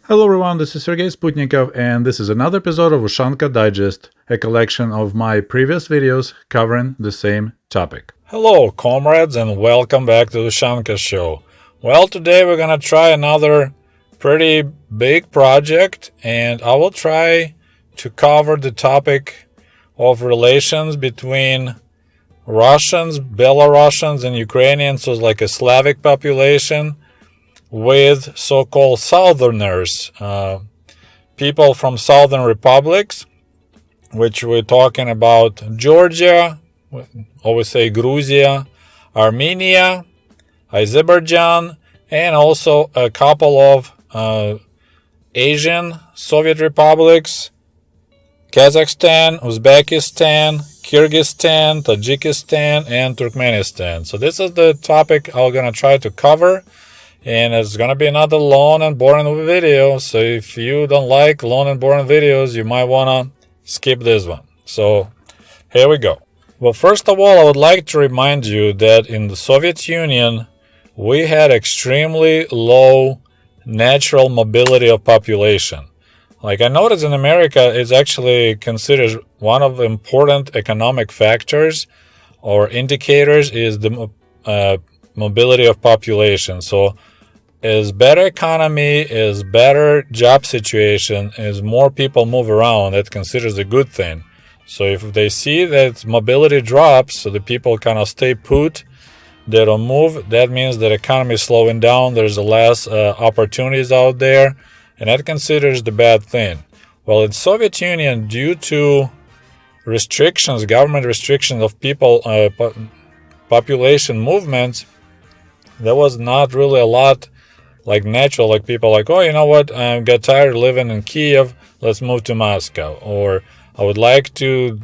Hello everyone, this is Sergei Sputnikoff, and this is another episode of Ushanka Digest, a collection of my previous videos covering the same topic. Hello comrades, and welcome back to the Ushanka Show. Well, today we're gonna try another pretty big project, and I will try to cover the topic of relations between Russians, Belarusians, and Ukrainians, so it's like a Slavic population, with so-called Southerners, people from Southern republics, which we're talking about Georgia, always say Georgia, Armenia, Azerbaijan, and also a couple of Asian Soviet republics, Kazakhstan, Uzbekistan, Kyrgyzstan, Tajikistan, and Turkmenistan. So this is the topic I'm going to try to cover. And it's going to be another long and boring video. So if you don't like long and boring videos, you might want to skip this one. So here we go. Well, first of all, I would like to remind you that in the Soviet Union, we had extremely low natural mobility of population. Like I noticed in America, it's actually considered one of the important economic factors or indicators is the mobility of population. So is better economy, is better job situation, is more people move around, that considers a good thing. So if they see that mobility drops, so the people kind of stay put, they don't move, that means that economy is slowing down, there's less opportunities out there, and that considers the bad thing. Well, in Soviet Union, due to restrictions, government restrictions of people, population movements, there was not really a lot like natural, like people like, oh, you know what, I got tired of living in Kiev, let's move to Moscow. Or I would like to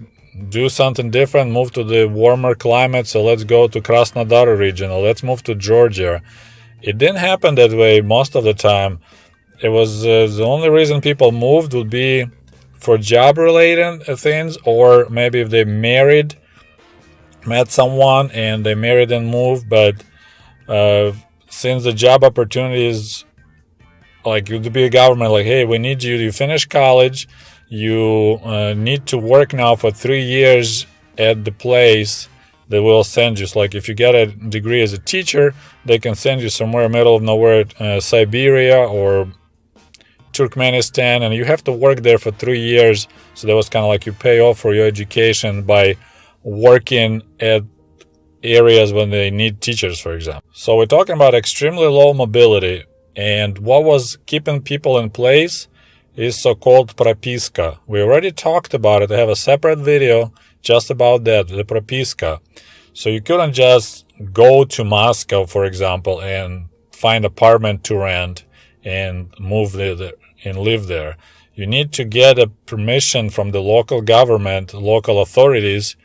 do something different, move to the warmer climate, so let's go to Krasnodar region, or let's move to Georgia. It didn't happen that way most of the time. It was the only reason people moved would be for job-related things, or maybe if they met someone and they married and moved, but since the job opportunities, like it would be a government like, hey, we need you to finish college, you need to work now for 3 years at the place they will send you. So like if you get a degree as a teacher, they can send you somewhere middle of nowhere, Siberia or Turkmenistan, and you have to work there for 3 years. So that was kind of like you pay off for your education by working at areas when they need teachers, for example. So we're talking about extremely low mobility, and what was keeping people in place is so-called propiska. We already talked about it. I have a separate video just about that, the propiska. So you couldn't just go to Moscow, for example, and find apartment to rent and move there and live there. You need to get a permission from the local government, local authorities,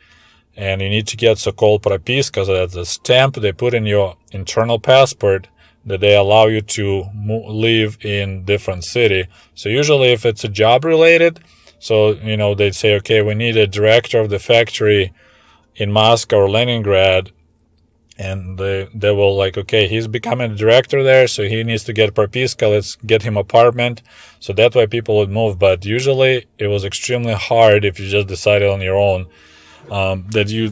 and you need to get so-called propiska, so that's a stamp they put in your internal passport that they allow you to live in different city. So usually if it's a job related, so, you know, they'd say, okay, we need a director of the factory in Moscow or Leningrad, and they will like, okay, he's becoming a director there, so he needs to get propiska, let's get him apartment. So that's why people would move. But usually it was extremely hard if you just decided on your own that you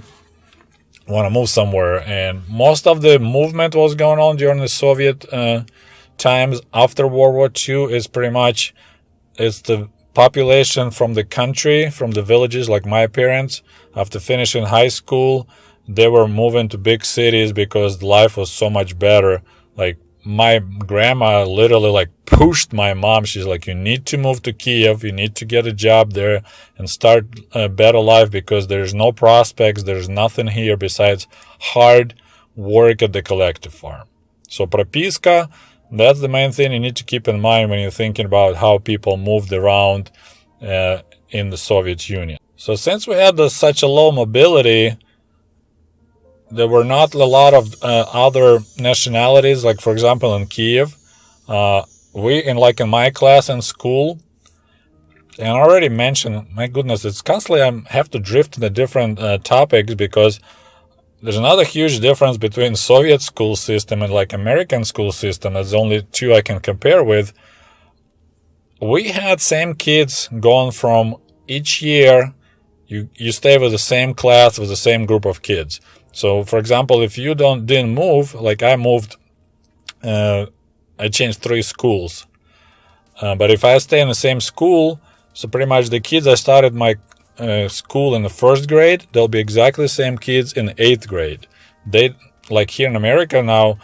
want to move somewhere. And most of the movement was going on during the Soviet times after World War II is pretty much, it's the population from the country, from the villages, like my parents, after finishing high school, they were moving to big cities because life was so much better. Like my grandma literally like pushed my mom. She's like, you need to move to Kiev. You need to get a job there and start a better life because there's no prospects. There's nothing here besides hard work at the collective farm. So propiska, that's the main thing you need to keep in mind when you're thinking about how people moved around in the Soviet Union. So since we had such a low mobility, there were not a lot of other nationalities. Like for example, in Kiev, in my class in school, and I already mentioned, my goodness, it's constantly I have to drift into different topics because there's another huge difference between Soviet school system and like American school system. There's only two I can compare with. we had same kids going from each year. You stay with the same class with the same group of kids. So, for example, if you didn't move, like I moved, I changed 3 schools. But if I stay in the same school, so pretty much the kids I started my school in the 1st grade, they'll be exactly the same kids in 8th grade. They, like here in America now,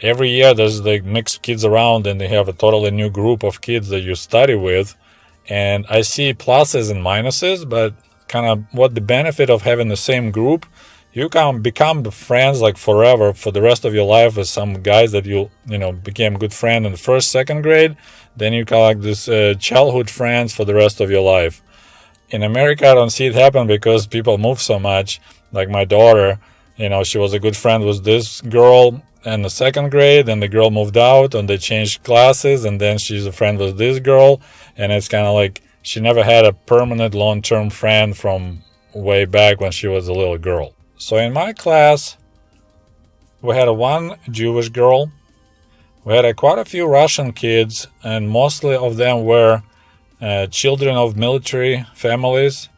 every year there's like mixed kids around and they have a totally new group of kids that you study with. And I see pluses and minuses, but kind of what the benefit of having the same group, you can become friends like forever for the rest of your life with some guys that you became good friend in the 1st, 2nd grade. Then you can like this childhood friends for the rest of your life. In America, I don't see it happen because people move so much. Like my daughter, she was a good friend with this girl in the 2nd grade, and the girl moved out and they changed classes, and then she's a friend with this girl. And it's kind of like she never had a permanent long-term friend from way back when she was a little girl. So in my class, we had one Jewish girl. We had quite a few Russian kids, and mostly of them were children of military families.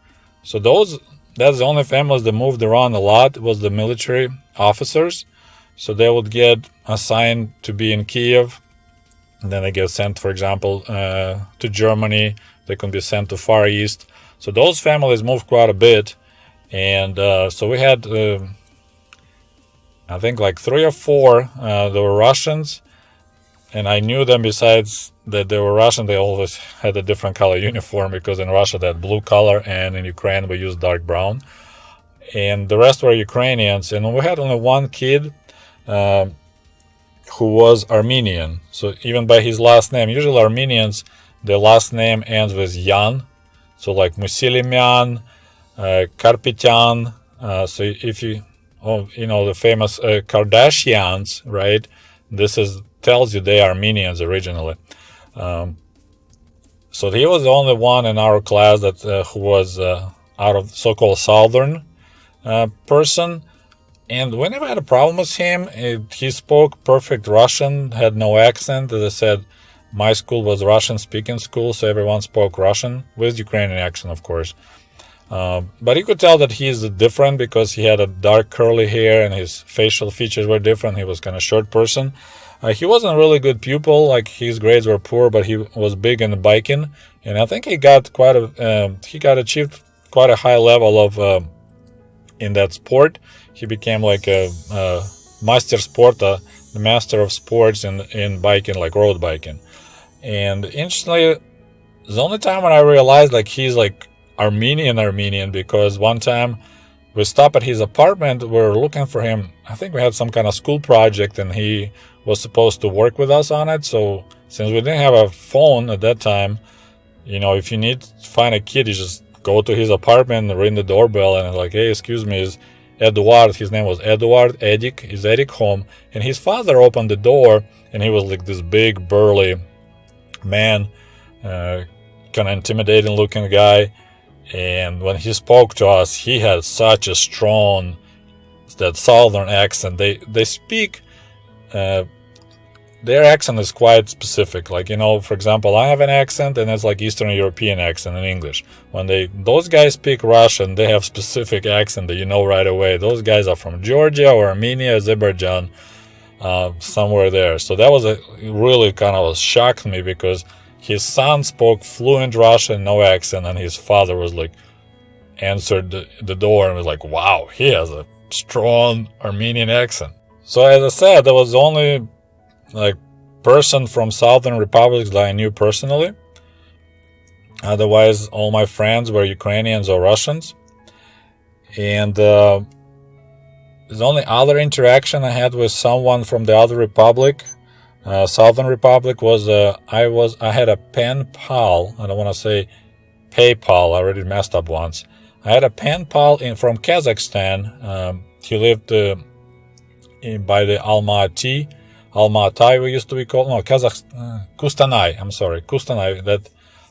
So that's the only families that moved around a lot, was the military officers. So they would get assigned to be in Kiev, and then they get sent, for example, to Germany. They can be sent to Far East. So those families moved quite a bit. And so we had, I think, like 3 or 4 that were Russians. And I knew them, besides that they were Russian, they always had a different color uniform, because in Russia they had blue color, and in Ukraine we used dark brown. And the rest were Ukrainians. And we had only one kid who was Armenian. So even by his last name, usually Armenians, their last name ends with Yan. So like Musilimian, Karpetyan. So if the famous Carnations, right? This tells you they are Armenians originally. So he was the only one in our class that who was out of so-called Southern person. And we never had a problem with him. He spoke perfect Russian, had no accent. As I said, my school was Russian-speaking school, so everyone spoke Russian, with Ukrainian accent, of course. But you could tell that he's different because he had a dark curly hair and his facial features were different. He was kind of short person. He wasn't a really good pupil, like his grades were poor, but he was big in biking. And I think he got achieved quite a high level of in that sport. He became like a master sporta, the master of sports in biking, like road biking. And interestingly, the only time when I realized like he's like Armenian, because one time we stopped at his apartment, we were looking for him. I think we had some kind of school project and he was supposed to work with us on it. So since we didn't have a phone at that time, if you need to find a kid, you just go to his apartment, ring the doorbell, and like, hey, excuse me, is Eduard, his name was Eduard, is Edik home? And his father opened the door, and he was like this big, burly man, kind of intimidating looking guy. And when he spoke to us, he had such a strong, that southern accent. They speak, their accent is quite specific. Like, for example, I have an accent and it's like Eastern European accent in English. When those guys speak Russian, they have specific accent that you know right away. Those guys are from Georgia or Armenia, Azerbaijan, somewhere there. So that was really kind of shocked me, because his son spoke fluent Russian, no accent, and his father was like, answered the door and was like, wow, he has a strong Armenian accent. So as I said, there was only like person from Southern republics that I knew personally. Otherwise, all my friends were Ukrainians or Russians. And the only other interaction I had with someone from the other republic, Southern Republic, was I had a pen pal. I don't want to say PayPal. I already messed up once. I had a pen pal from Kazakhstan. He lived by the Almaty, we used to be called, Kustanay. I'm sorry, Kustanay. That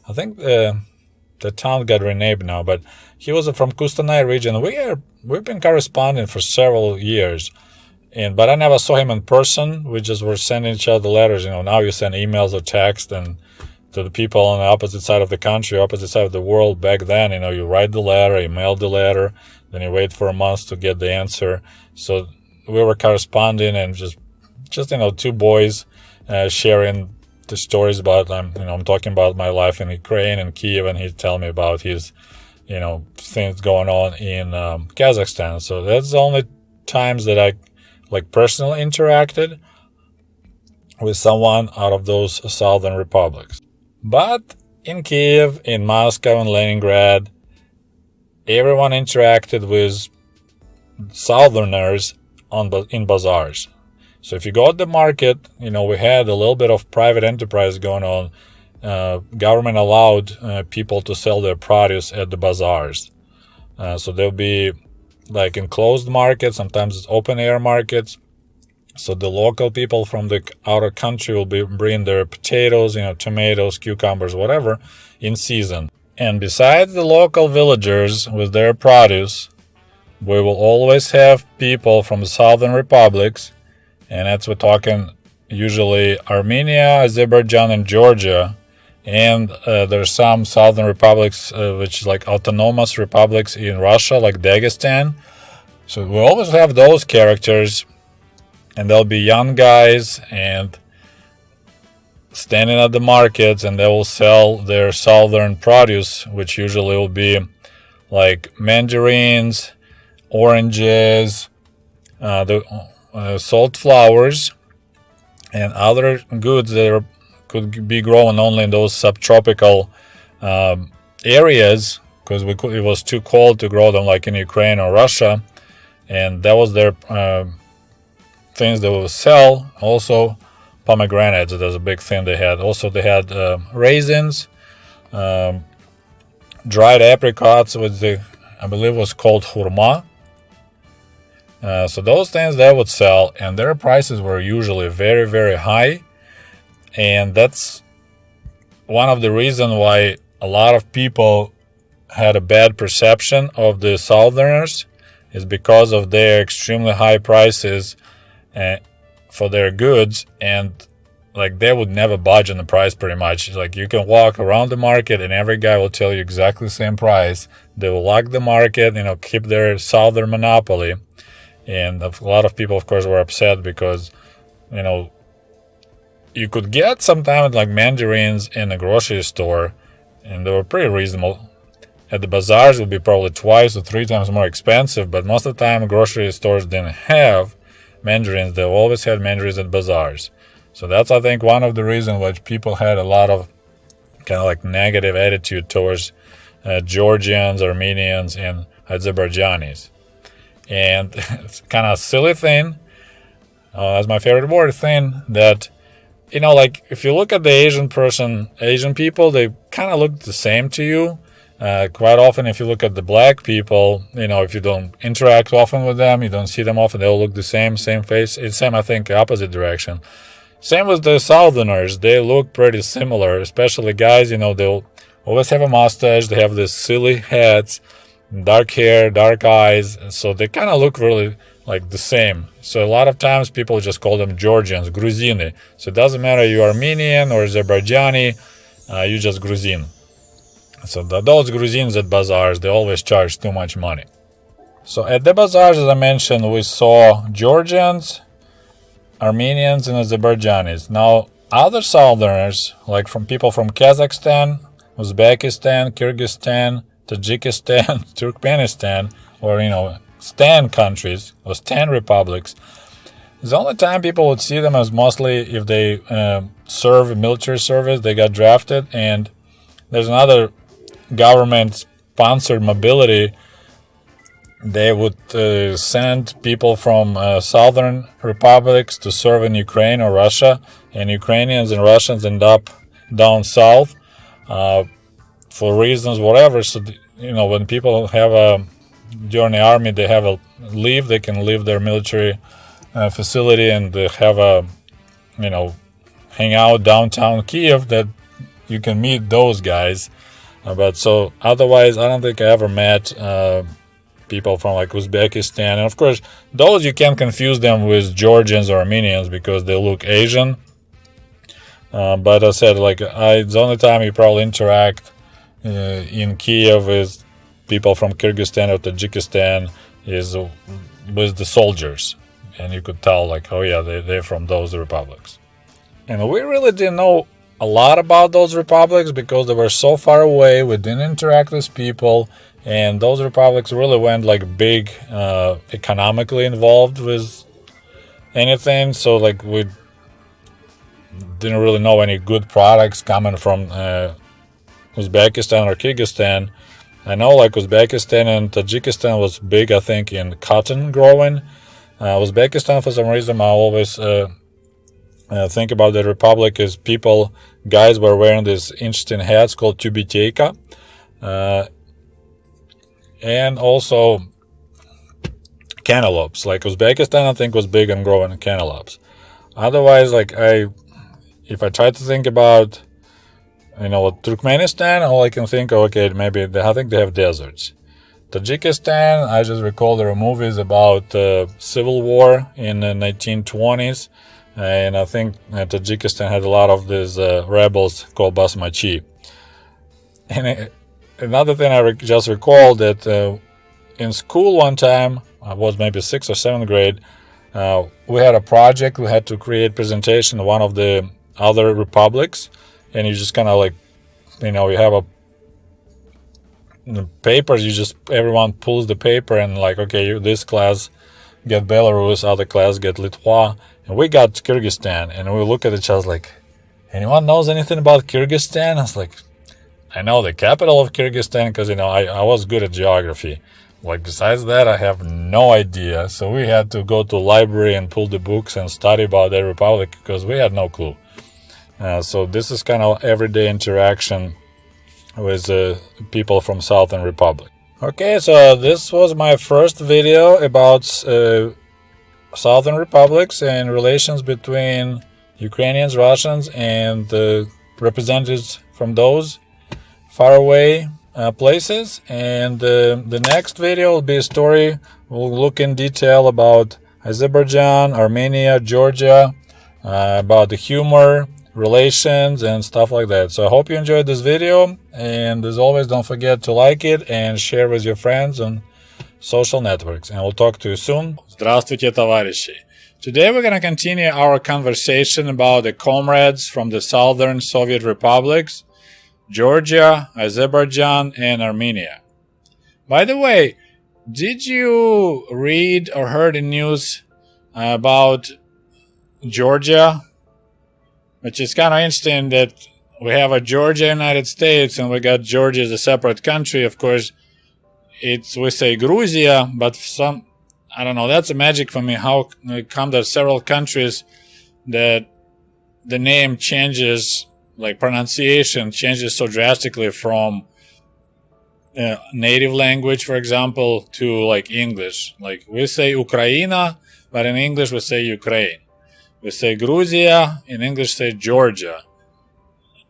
I think the town got renamed now, but he was from Kustanay region. We've been corresponding for several years, but I never saw him in person. We just were sending each other letters. Now you send emails or text, and to the people on the opposite side of the country, opposite side of the world. Back then, you write the letter, you mail the letter, then you wait for a month to get the answer. So we were corresponding, and just two boys sharing the stories about, I'm talking about my life in Ukraine and Kiev, and he'd tell me about his, things going on in Kazakhstan. So that's the only times that I personally interacted with someone out of those southern republics. But in Kiev, in Moscow, and Leningrad, everyone interacted with southerners in bazaars. So if you go at the market, we had a little bit of private enterprise going on. Government allowed people to sell their produce at the bazaars. So there'll be enclosed markets, sometimes it's open air markets. So the local people from the outer country will be bringing their potatoes, tomatoes, cucumbers, whatever, in season. And besides the local villagers with their produce, we will always have people from the southern republics, and that's we're talking usually Armenia, Azerbaijan, and Georgia. And there's some southern republics, which is autonomous republics in Russia, like Dagestan. So we always have those characters, and there'll be young guys and standing at the markets, and they will sell their southern produce, which usually will be mandarins, oranges, the salt flowers, and other goods that could be grown only in those subtropical areas, because it was too cold to grow them in Ukraine or Russia, and that was their things they will sell. Also pomegranates, that's a big thing they had. Also they had raisins, dried apricots, which I believe was called hurma. So those things they would sell, and their prices were usually very, very high. And that's one of the reasons why a lot of people had a bad perception of the southerners, is because of their extremely high prices for their goods. And they would never budge on the price pretty much. You can walk around the market and every guy will tell you exactly the same price. They will lock the market, keep their southern monopoly. And a lot of people, of course, were upset because, you could get sometimes mandarins in a grocery store, and they were pretty reasonable. At the bazaars, it would be probably 2 or 3 times more expensive, but most of the time, grocery stores didn't have mandarins. They always had mandarins at bazaars. So that's, I think, one of the reasons why people had a lot of negative attitude towards Georgians, Armenians, and Azerbaijanis. And it's kind of a silly thing, that's my favorite word, thing, that, if you look at the Asian people, they kind of look the same to you. Quite often, if you look at the black people, if you don't interact often with them, you don't see them often, they'll look the same face. It's same, I think, opposite direction. Same with the southerners. They look pretty similar, especially guys, they'll always have a mustache, they have these silly hats, dark hair, dark eyes, so they kind of look really the same. So a lot of times people just call them Georgians, Gruzini. So it doesn't matter you're Armenian or Azerbaijani, you just Gruzin. So those Gruzins at bazaars, they always charge too much money. So at the bazaars, as I mentioned, we saw Georgians, Armenians, and Azerbaijanis. Now, other southerners, from people from Kazakhstan, Uzbekistan, Kyrgyzstan, Tajikistan, Turkmenistan, or, Stan countries, or Stan republics, the only time people would see them as mostly if they serve military service, they got drafted, and there's another government-sponsored mobility. They would send people from southern republics to serve in Ukraine or Russia, and Ukrainians and Russians end up down south for reasons whatever. So when people have during the army, they have a leave, they can leave their military facility and they have hang out downtown Kiev, that you can meet those guys. But so otherwise, I don't think I ever met people from Uzbekistan. And of course, those you can't confuse them with Georgians or Armenians because they look Asian. But I said, like, the only time you probably interact in Kiev with people from Kyrgyzstan or Tajikistan is with the soldiers. And you could tell, like, oh yeah, they're from those republics. And we really didn't know a lot about those republics because they were so far away. We didn't interact with people. And those republics really weren't like big economically involved with anything. So like we didn't really know any good products coming from Uzbekistan or Kyrgyzstan. I know like Uzbekistan and Tajikistan was big, I think, in cotton growing. Uzbekistan, for some reason, I always think about the republic as guys were wearing these interesting hats called tubiteika. And also cantaloupes. Like Uzbekistan, I think, was big on growing cantaloupes. Otherwise, like if I try to think about, Turkmenistan, all I can think of, okay, maybe I think they have deserts. Tajikistan, I just recall there were movies about civil war in the 1920s, and I think Tajikistan had a lot of these rebels called Basmachi. And another thing I just recalled that in school one time, I was maybe 6th or 7th grade, we had a project. We had to create presentation of one of the other republics, and you just kind of like, you have the papers. Everyone pulls the paper and like, okay, this class get Belarus, other class get Litva, and we got Kyrgyzstan. And we look at each other like, anyone knows anything about Kyrgyzstan? I was like, I know the capital of Kyrgyzstan because I was good at geography. Like besides that, I have no idea. So we had to go to library and pull the books and study about the republic because we had no clue. So this is kind of everyday interaction with people from Southern Republic. Okay, so this was my first video about Southern republics and relations between Ukrainians, Russians, and representatives from those faraway places. And the next video will be a story. We'll look in detail about Azerbaijan, Armenia, Georgia, about the humor, relations, and stuff like that. So I hope you enjoyed this video, and as always, don't forget to like it and share with your friends on social networks, and we'll talk to you soon. Здравствуйте, товарищи! Today we're going to continue our conversation about the comrades from the southern Soviet republics, Georgia, Azerbaijan, and Armenia. By the way, did you read or heard the news about Georgia? Which is kind of interesting that we have a Georgia, United States, and we got Georgia as a separate country. Of course, we say Gruzia, but I don't know, that's a magic for me. How come there are several countries that the name changes, like pronunciation changes so drastically from native language, for example, to like English. Like we say Ukraina, but in English we say Ukraine. We say Gruzia, in English say Georgia.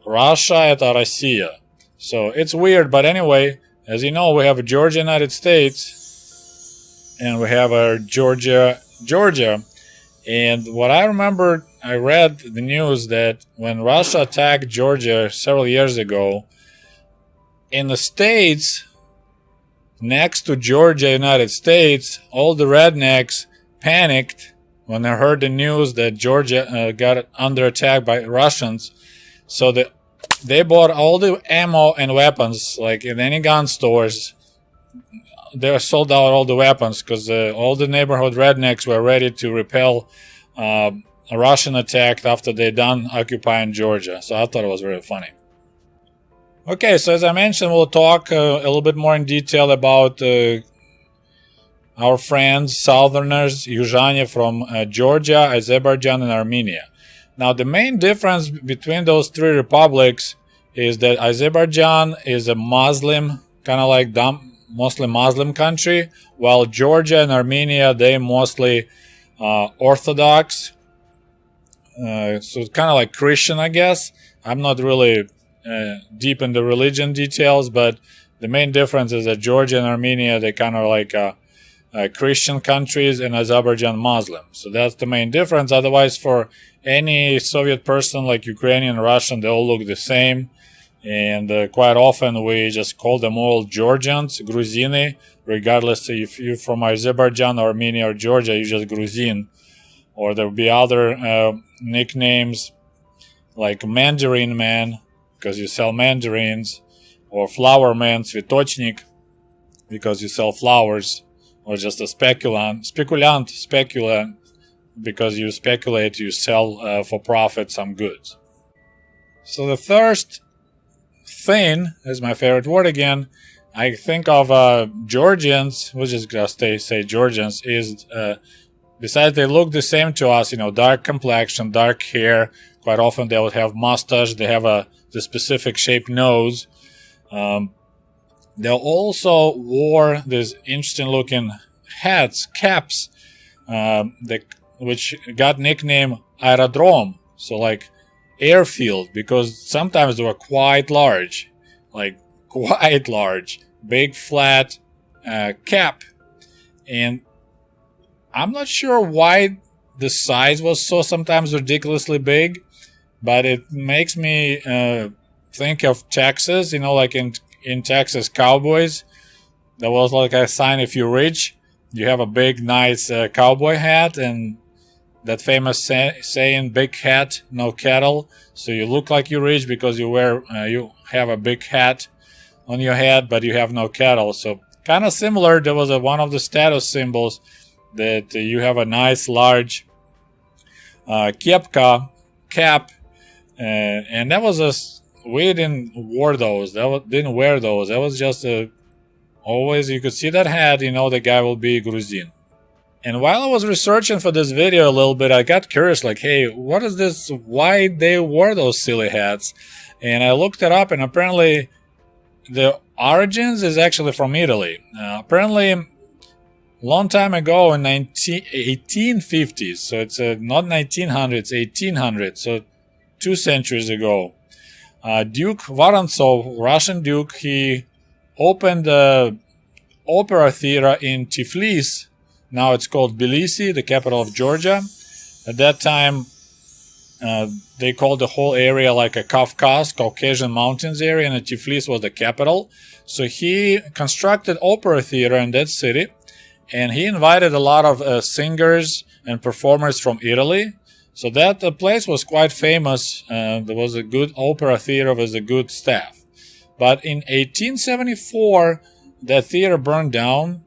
Russia – это Россия. So it's weird, but anyway, as you know, we have a Georgia, United States, and we have a Georgia. And what I remember, I read the news that when Russia attacked Georgia several years ago, in the States, next to Georgia, United States, all the rednecks panicked when they heard the news that Georgia got under attack by Russians. So they bought all the ammo and weapons, like in any gun stores. They sold out all the weapons because all the neighborhood rednecks were ready to repel a Russian attack after they done occupying Georgia. So I thought it was very funny. Okay, so as I mentioned, we'll talk a little bit more in detail about our friends, Southerners, Ushanka from Georgia, Azerbaijan, and Armenia. Now, the main difference between those three republics is that Azerbaijan is a Muslim, kind of like mostly Muslim country, while Georgia and Armenia, they mostly Orthodox. So it's kind of like Christian, I guess. I'm not really deep in the religion details, but the main difference is that Georgia and Armenia, they kind of like Christian countries and Azerbaijan Muslim. So that's the main difference. Otherwise, for any Soviet person like Ukrainian, Russian, they all look the same. And quite often we just call them all Georgians, Gruzini, regardless if you're from Azerbaijan, Armenia, or Georgia, you're just Gruzin. Or there will be other nicknames like Mandarin Man, because you sell mandarins, or Flower Man, Svitochnik, because you sell flowers, or just a spekulant, because you speculate, you sell for profit some goods. So the first thing is my favorite word again. I think of Georgians, we'll just say Georgians, is besides they look the same to us, dark complexion, dark hair. Quite often they would have mustache. They have the specific shaped nose. They also wore these interesting looking hats, caps, which got nickname aerodrome. So like airfield, because sometimes they were quite large, big flat cap. And I'm not sure why the size was so sometimes ridiculously big, but it makes me think of Texas, like in Texas Cowboys. There was like a sign, if you're rich, you have a big, nice cowboy hat, and that famous saying, big hat, no cattle. So you look like you're rich because you have a big hat on your head, but you have no cattle. So kind of similar. There was one of the status symbols that you have a nice large kepka, cap, and that was we didn't wear those. Didn't wear those. That was just always you could see that hat, the guy will be Gruzin. And while I was researching for this video a little bit, I got curious, like, hey, what is this? Why they wore those silly hats? And I looked it up, and apparently the origins is actually from Italy. Apparently, long time ago in 1850s, so it's not 1900s, 1800s, so 2 centuries ago, Duke Vorontsov, Russian Duke, he opened the opera theater in Tiflis. Now it's called Tbilisi, the capital of Georgia. At that time, they called the whole area like a Caucasian mountains area, and Tiflis was the capital. So he constructed opera theater in that city, and he invited a lot of singers and performers from Italy. So that place was quite famous. There was a good opera theater with a good staff. But in 1874, that theater burned down.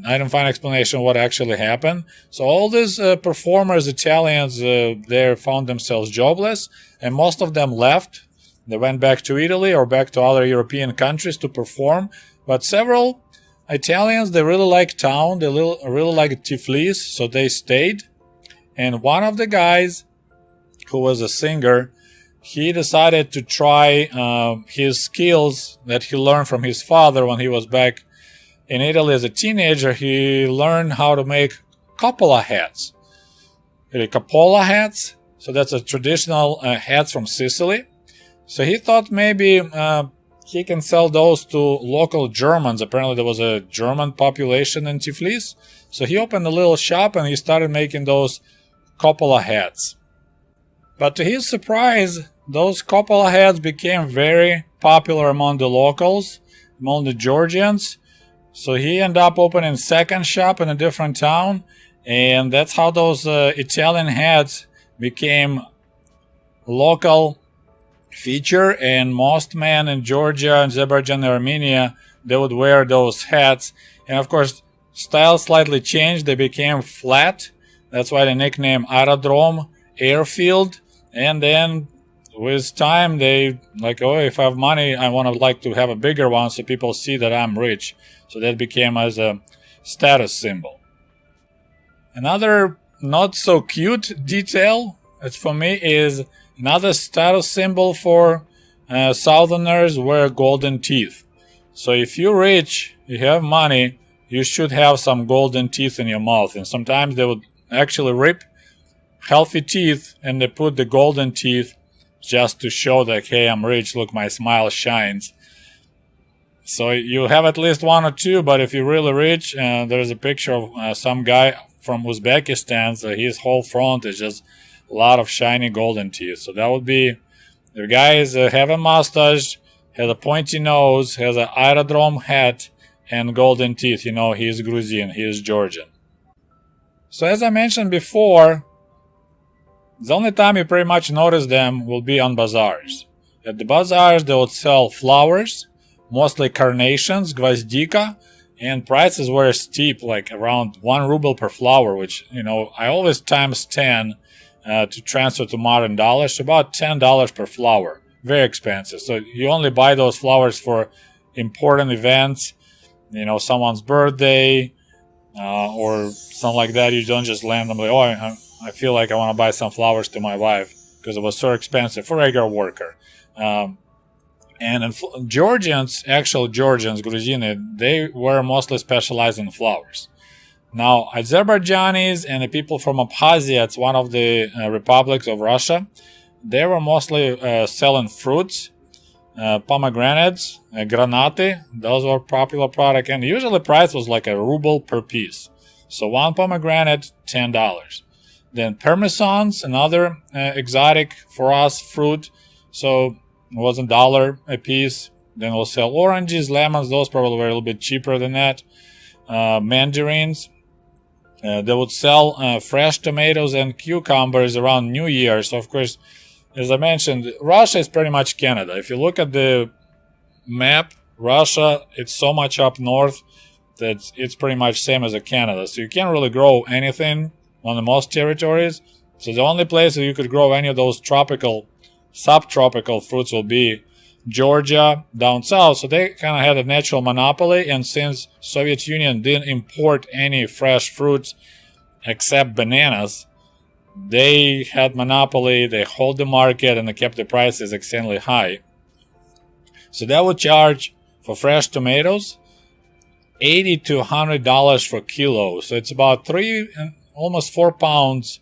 I didn't find an explanation what actually happened. So all these performers, Italians, they found themselves jobless, and most of them left. They went back to Italy or back to other European countries to perform. But several Italians, they really liked town. They really liked Tiflis, so they stayed. And one of the guys, who was a singer, he decided to try his skills that he learned from his father when he was back in Italy as a teenager. He learned how to make cupola hats. Cupola hats, so that's a traditional hats from Sicily. So he thought maybe he can sell those to local Germans. Apparently there was a German population in Tiflis. So he opened a little shop and he started making those cupola hats. But to his surprise, those cupola hats became very popular among the locals, among the Georgians. So he ended up opening a second shop in a different town, and that's how those Italian hats became local feature. And most men in Georgia, Azerbaijan, and Armenia, they would wear those hats. And of course, style slightly changed. They became flat. That's why the nickname aerodrome, airfield. And then with time, they if I have money, I like to have a bigger one so people see that I'm rich. So that became as a status symbol. Another not so cute detail, for me, is another status symbol for Southerners wear golden teeth. So if you're rich, you have money, you should have some golden teeth in your mouth. And sometimes they would actually rip healthy teeth and they put the golden teeth just to show that, hey, I'm rich, look, my smile shines. So you have at least one or two, but if you're really rich, there's a picture of some guy from Uzbekistan, so his whole front is just a lot of shiny golden teeth. So that would be, the guy is have a mustache, has a pointy nose, has an aerodrome hat, and golden teeth. You know, he is Gruzian, he is Georgian. So as I mentioned before, the only time you pretty much notice them will be on bazaars. At the bazaars, they would sell flowers, mostly carnations, gvazdika, and prices were steep, like around 1 ruble per flower, which, you know, I always times 10 to transfer to modern dollars, about $10 per flower. Very expensive. So you only buy those flowers for important events, you know, someone's birthday or something like that. You don't just land them like, oh, I feel like I want to buy some flowers to my wife because it was so expensive for a regular worker. And Georgians, actual Georgians, Gruzini, they were mostly specialized in flowers. Now, Azerbaijanis and the people from Abkhazia, it's one of the republics of Russia, they were mostly selling fruits, pomegranates, granati. Those were popular product, and usually price was like a ruble per piece. So one pomegranate, $10. Then permisons, another exotic for us fruit, so it was $1 a piece. Then we'll sell oranges, lemons. Those probably were a little bit cheaper than that. Mandarins. They would sell fresh tomatoes and cucumbers around New Year. So, of course, as I mentioned, Russia is pretty much Canada. If you look at the map, Russia, it's so much up north that it's pretty much same as Canada. So you can't really grow anything on the most territories. So the only place that you could grow any of those tropical, subtropical fruits will be Georgia down south. So they kind of had a natural monopoly, and since Soviet Union didn't import any fresh fruits except bananas, they had monopoly, they hold the market, and they kept the prices extremely high. So they would charge for fresh tomatoes $80 to $100 for kilo. So it's about almost 4 pounds.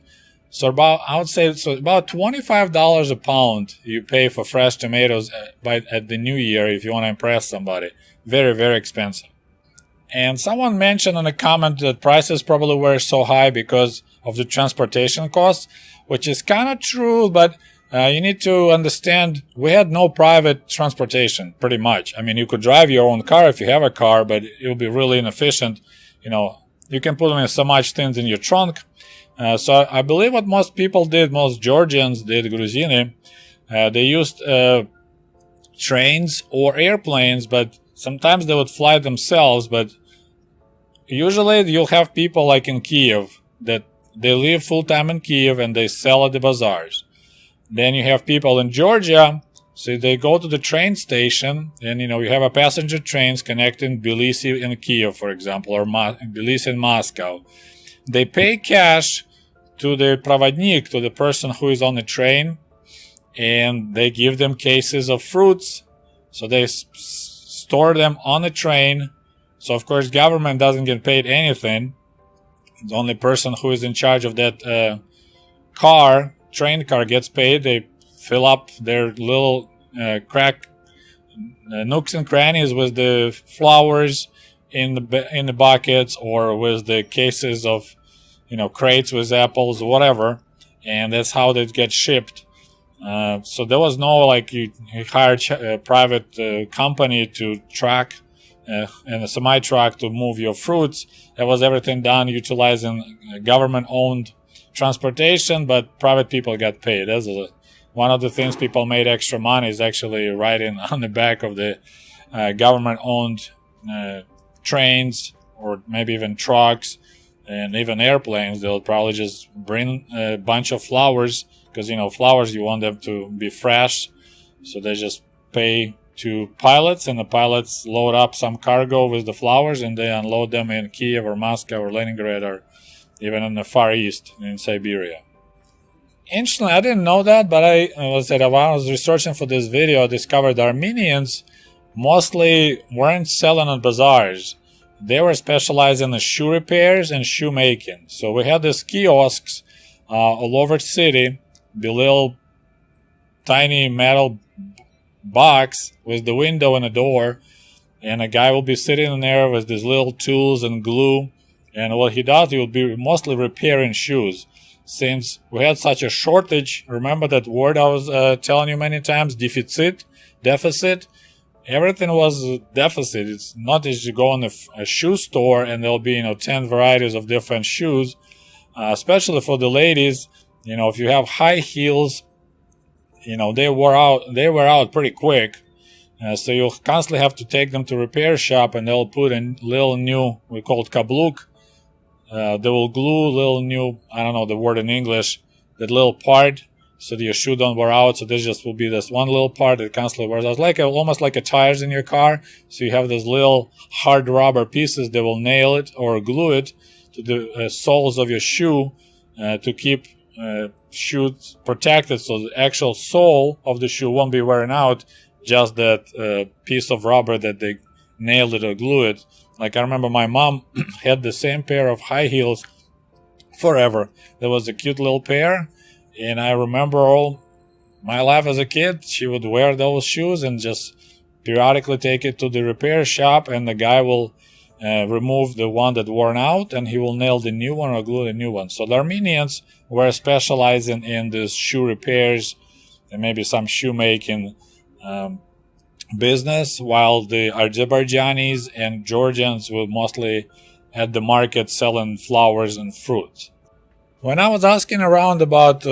So I would say about $25 a pound you pay for fresh tomatoes at the New Year if you want to impress somebody. Very, very expensive. And someone mentioned in a comment that prices probably were so high because of the transportation costs, which is kind of true, but you need to understand we had no private transportation, pretty much. I mean, you could drive your own car if you have a car, but it would be really inefficient. You know, you can put in so much things in your trunk. So I believe what most people did, most Georgians did, Gruzini, they used trains or airplanes, but sometimes they would fly themselves. But usually you'll have people like in Kiev that they live full-time in Kiev and they sell at the bazaars. Then you have people in Georgia, so they go to the train station and, you know, you have a passenger trains connecting Tbilisi and Kiev, for example, or Tbilisi and Moscow. They pay cash to the provodnik, to the person who is on the train, and they give them cases of fruits. So they store them on the train. So, of course, government doesn't get paid anything. The only person who is in charge of that train car gets paid. They fill up their little nooks and crannies with the flowers in the buckets or with the cases of, you know, crates with apples or whatever, and that's how they get shipped. So there was no like you hired a private company to track and a semi-truck to move your fruits. It was everything done utilizing government-owned transportation, but private people got paid. That's one of the things people made extra money is actually riding on the back of the government-owned trains or maybe even trucks and even airplanes. They'll probably just bring a bunch of flowers because, you know, flowers, you want them to be fresh. So they just pay to pilots, and the pilots load up some cargo with the flowers and they unload them in Kiev or Moscow or Leningrad or even in the Far East in Siberia. Interestingly, I didn't know that, but when I was researching for this video, I discovered Armenians mostly weren't selling at bazaars. They were specialized in the shoe repairs and shoemaking. So we had these kiosks all over the city, the little tiny metal box with the window and a door, and a guy will be sitting in there with these little tools and glue, and what he does, he will be mostly repairing shoes. Since we had such a shortage, remember that word I was telling you many times, deficit? Everything was deficit. It's not as you go in a shoe store and there'll be 10 varieties of different shoes, especially for the ladies. If you have high heels, they wear out pretty quick. So you'll constantly have to take them to repair shop, and they'll put a little new, we call it kabluk. They will glue little new, I don't know the word in English, that little part so that your shoe don't wear out. So this just will be this one little part that constantly wears out. It's almost like a tires in your car. So you have these little hard rubber pieces that will nail it or glue it to the soles of your shoe to keep shoes protected, so the actual sole of the shoe won't be wearing out, just that piece of rubber that they nailed it or glue it. Like I remember my mom had the same pair of high heels forever. There was a cute little pair, and I remember all my life as a kid, she would wear those shoes and just periodically take it to the repair shop, and the guy will remove the one that worn out, and he will nail the new one or glue the new one. So the Armenians were specializing in this shoe repairs and maybe some shoemaking business, while the Azerbaijanis and Georgians were mostly at the market selling flowers and fruits. When I was asking around about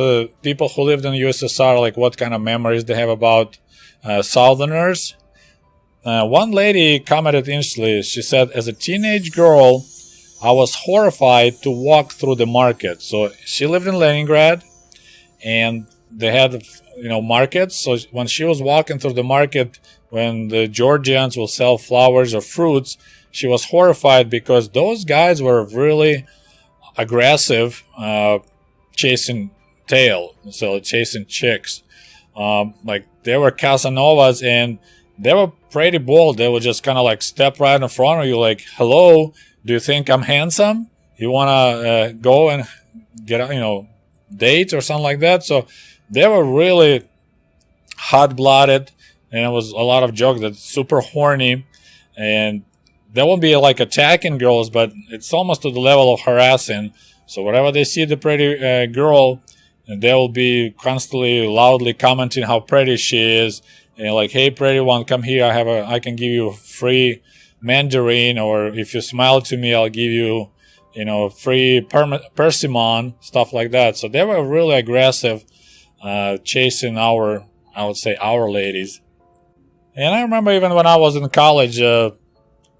people who lived in the USSR, like what kind of memories they have about Southerners, one lady commented instantly. She said, as a teenage girl, I was horrified to walk through the market. So she lived in Leningrad, and they had, markets. So when she was walking through the market, when the Georgians will sell flowers or fruits, she was horrified because those guys were really aggressive, chasing chicks. Like they were Casanovas, and they were pretty bold. They would just kind of step right in front of you, like, hello, do you think I'm handsome? You want to go and get, date or something like that? So they were really hot-blooded, and it was a lot of jokes that super horny, and they won't be attacking girls, but it's almost to the level of harassing. So whenever they see the pretty girl, they will be constantly loudly commenting how pretty she is, and like, hey, pretty one, come here. I can give you free mandarin, or if you smile to me, I'll give you, free persimmon, stuff like that. So they were really aggressive, chasing our ladies. And I remember even when I was in college, that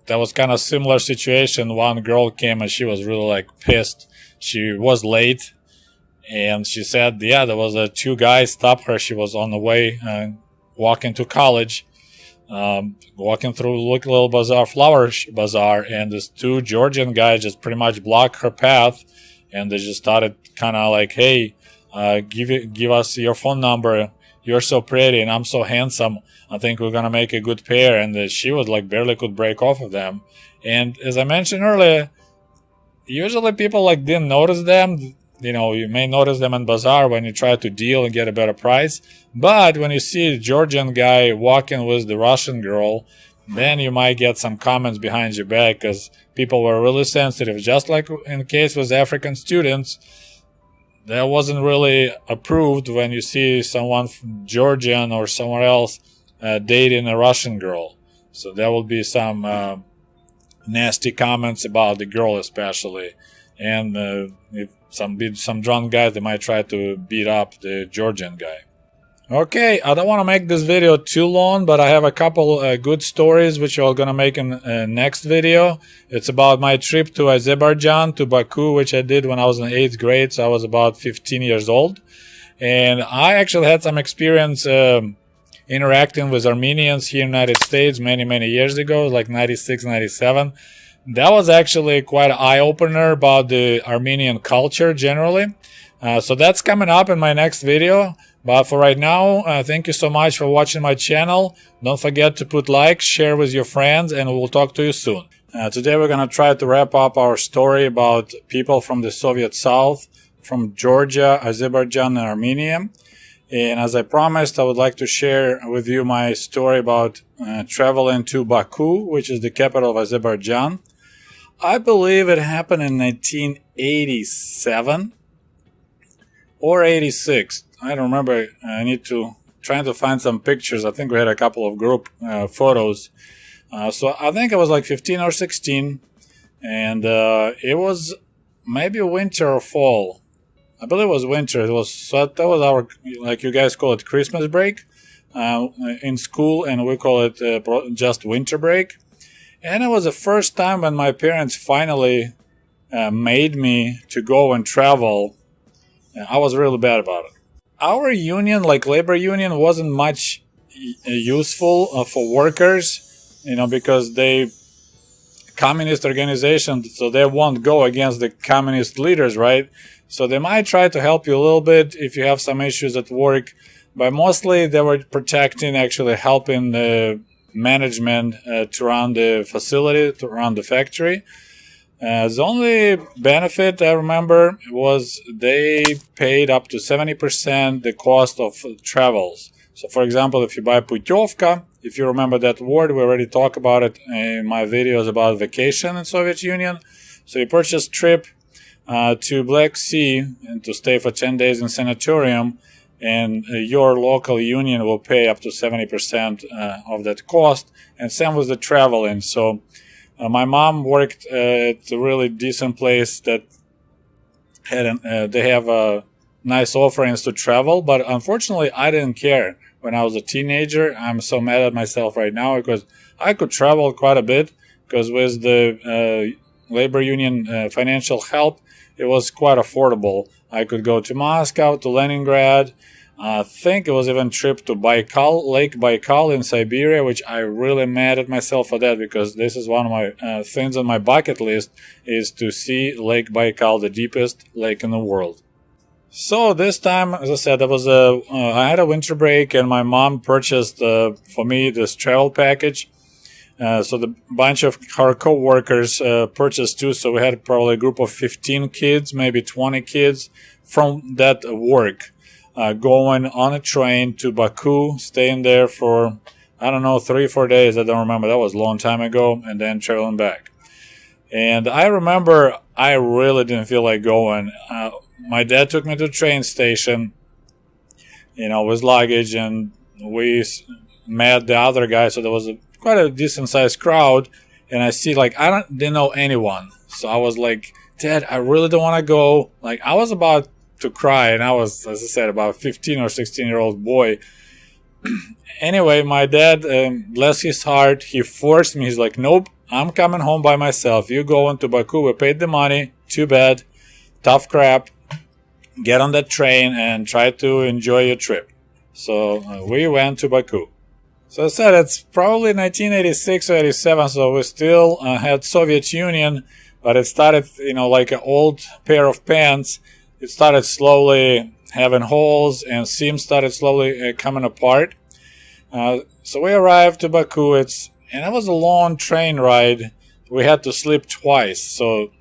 was kind of similar situation. One girl came and she was really pissed. She was late, and she said, yeah, there was two guys stopped her. She was on the way, walking to college, walking through little bazaar, flower bazaar, and these two Georgian guys just pretty much blocked her path, and they just started kind of like, hey, give us your phone number. You're so pretty and I'm so handsome. I think we're gonna make a good pair. And she was barely could break off of them. And as I mentioned earlier, usually people didn't notice them. You may notice them in bazaar when you try to deal and get a better price. But when you see a Georgian guy walking with the Russian girl, then you might get some comments behind your back, because people were really sensitive. Just like in the case with African students, that wasn't really approved when you see someone from Georgian or somewhere else dating a Russian girl. So there will be some nasty comments about the girl especially. And if some drunk guys, they might try to beat up the Georgian guy. Okay, I don't want to make this video too long, but I have a couple good stories which I'm going to make in next video. It's about my trip to Azerbaijan, to Baku, which I did when I was in 8th grade, so I was about 15 years old. And I actually had some experience interacting with Armenians here in the United States many, many years ago, like 96, 97. That was actually quite an eye-opener about the Armenian culture generally. So that's coming up in my next video. But for right now, thank you so much for watching my channel. Don't forget to put like, share with your friends, and we'll talk to you soon. Today we're going to try to wrap up our story about people from the Soviet South, from Georgia, Azerbaijan, and Armenia. And as I promised, I would like to share with you my story about traveling to Baku, which is the capital of Azerbaijan. I believe it happened in 1987 or 86. I don't remember. I need to trying to find some pictures. I think we had a couple of group photos. So I think I was like 15 or 16, and it was maybe winter or fall. I believe it was winter. That was our, like you guys call it, Christmas break in school, and we call it just winter break. And it was the first time when my parents finally made me to go and travel. I was really bad about it. Our union, like labor union, wasn't much useful for workers, because they communist organization, so they won't go against the communist leaders, right? So they might try to help you a little bit if you have some issues at work, but mostly they were protecting, actually helping the management to run the facility, to run the factory. The only benefit I remember was they paid up to 70% the cost of travels. So, for example, if you buy putyovka, if you remember that word, we already talked about it in my videos about vacation in Soviet Union. So you purchase trip to Black Sea and to stay for 10 days in sanatorium, and your local union will pay up to 70% of that cost, and same with the traveling. So my mom worked at a really decent place that had they have nice offerings to travel, but unfortunately I didn't care when I was a teenager. I'm so mad at myself right now because I could travel quite a bit, because with the labor union financial help, it was quite affordable. I could go to Moscow, to Leningrad. I think it was even a trip to Baikal, Lake Baikal in Siberia, which I really mad at myself for that, because this is one of my things on my bucket list, is to see Lake Baikal, the deepest lake in the world. So this time, as I said, I had a winter break, and my mom purchased for me this travel package. So the bunch of her co-workers purchased too. So we had probably a group of 15 kids, maybe 20 kids from that work, going on a train to Baku, staying there for, 3-4 days. I don't remember. That was a long time ago, and then traveling back. And I remember I really didn't feel like going. My dad took me to the train station, with luggage, and we met the other guy. So there was quite a decent sized crowd, and I see didn't know anyone. So I was like, Dad, I really don't want to go. Like, I was about to cry, and I was, as I said, about a 15 or 16-year-old boy. Anyway, my dad, bless his heart, he forced me. He's like, nope, I'm coming home by myself. You going to Baku. We paid the money. Too bad. Tough crap. Get on that train and try to enjoy your trip. So we went to Baku. So I said it's probably 1986 or 87, so we still had Soviet Union, but it started, like an old pair of pants. It started slowly having holes, and seams started slowly coming apart. So we arrived to Baku, and it was a long train ride. We had to sleep twice. So,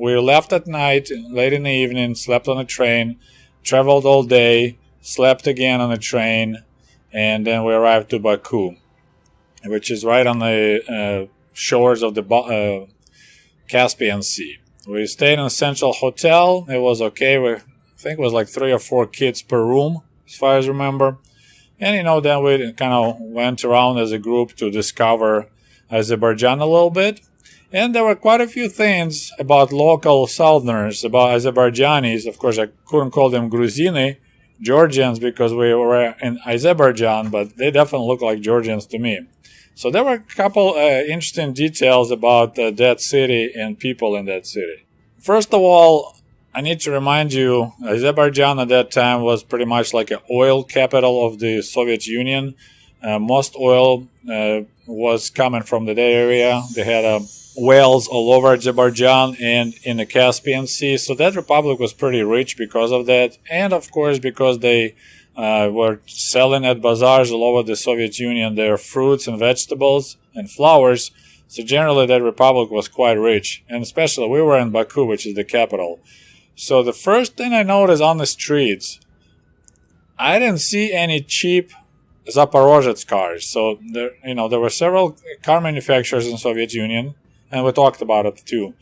we left at night, late in the evening, slept on a train, traveled all day, slept again on a train, and then we arrived to Baku, which is right on the shores of the Caspian Sea. We stayed in a central hotel. It was okay. I think it was like 3 or 4 kids per room, as far as I remember. And, then we kind of went around as a group to discover Azerbaijan a little bit. And there were quite a few things about local Southerners, about Azerbaijanis. Of course, I couldn't call them Gruzini, Georgians, because we were in Azerbaijan, but they definitely look like Georgians to me. So there were a couple interesting details about that city and people in that city. First of all, I need to remind you, Azerbaijan at that time was pretty much like an oil capital of the Soviet Union. Most oil was coming from that area. They had wells all over Azerbaijan and in the Caspian Sea. So that republic was pretty rich because of that. And of course, because they were selling at bazaars all over the Soviet Union their fruits and vegetables and flowers. So generally that republic was quite rich. And especially we were in Baku, which is the capital. So the first thing I noticed on the streets, I didn't see any cheap Zaporozhets cars. So there were several car manufacturers in Soviet Union, and we talked about it too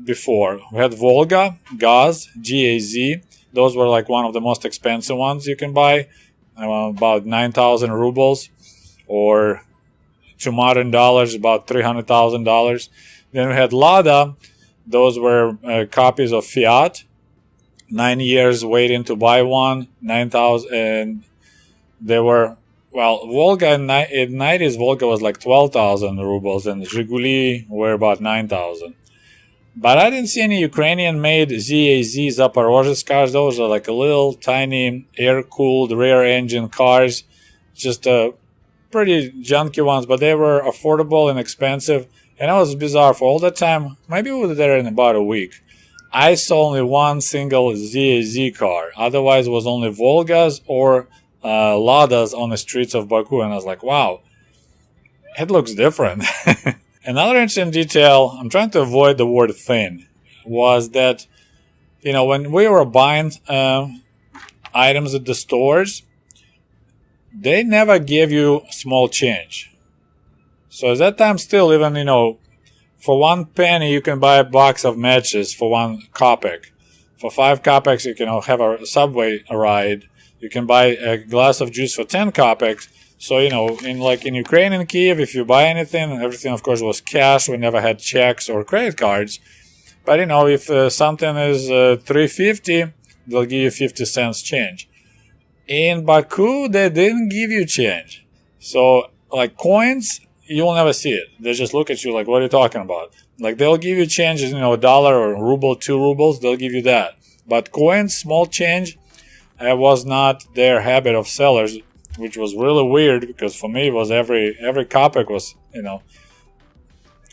before. We had Volga, Gaz, GAZ. Those were like one of the most expensive ones you can buy, about 9,000 rubles, or to modern dollars, about $300,000. Then we had Lada. Those were copies of Fiat. 9 years waiting to buy one, 9,000, and they were, Volga in 90s, Volga was like 12,000 rubles, and Zhiguli were about 9,000. But I didn't see any Ukrainian-made ZAZ Zaporozhets cars. Those are like a little tiny air-cooled rear-engine cars, just pretty junky ones, but they were affordable and expensive. And it was bizarre. For all that time, maybe we were there in about a week, I saw only one single ZAZ car. Otherwise, it was only Volgas or Ladas on the streets of Baku. And I was like, wow, it looks different. Another interesting detail, I'm trying to avoid the word thin, was that, when we were buying items at the stores, they never gave you small change. So at that time still, even, for 1 penny, you can buy a box of matches for 1 kopeck. For 5 kopecks, you can have a subway ride. You can buy a glass of juice for 10 kopecks. So, in Ukraine and Kiev, if you buy anything, everything, of course, was cash. We never had checks or credit cards. But, if something is $3.50, they'll give you 50 cents change. In Baku, they didn't give you change. So, like coins, you'll never see it. They just look at you like, what are you talking about? Like, they'll give you changes, $1 or ruble, 2 rubles, they'll give you that. But coins, small change, was not their habit of sellers, which was really weird, because for me it was every kopeck was,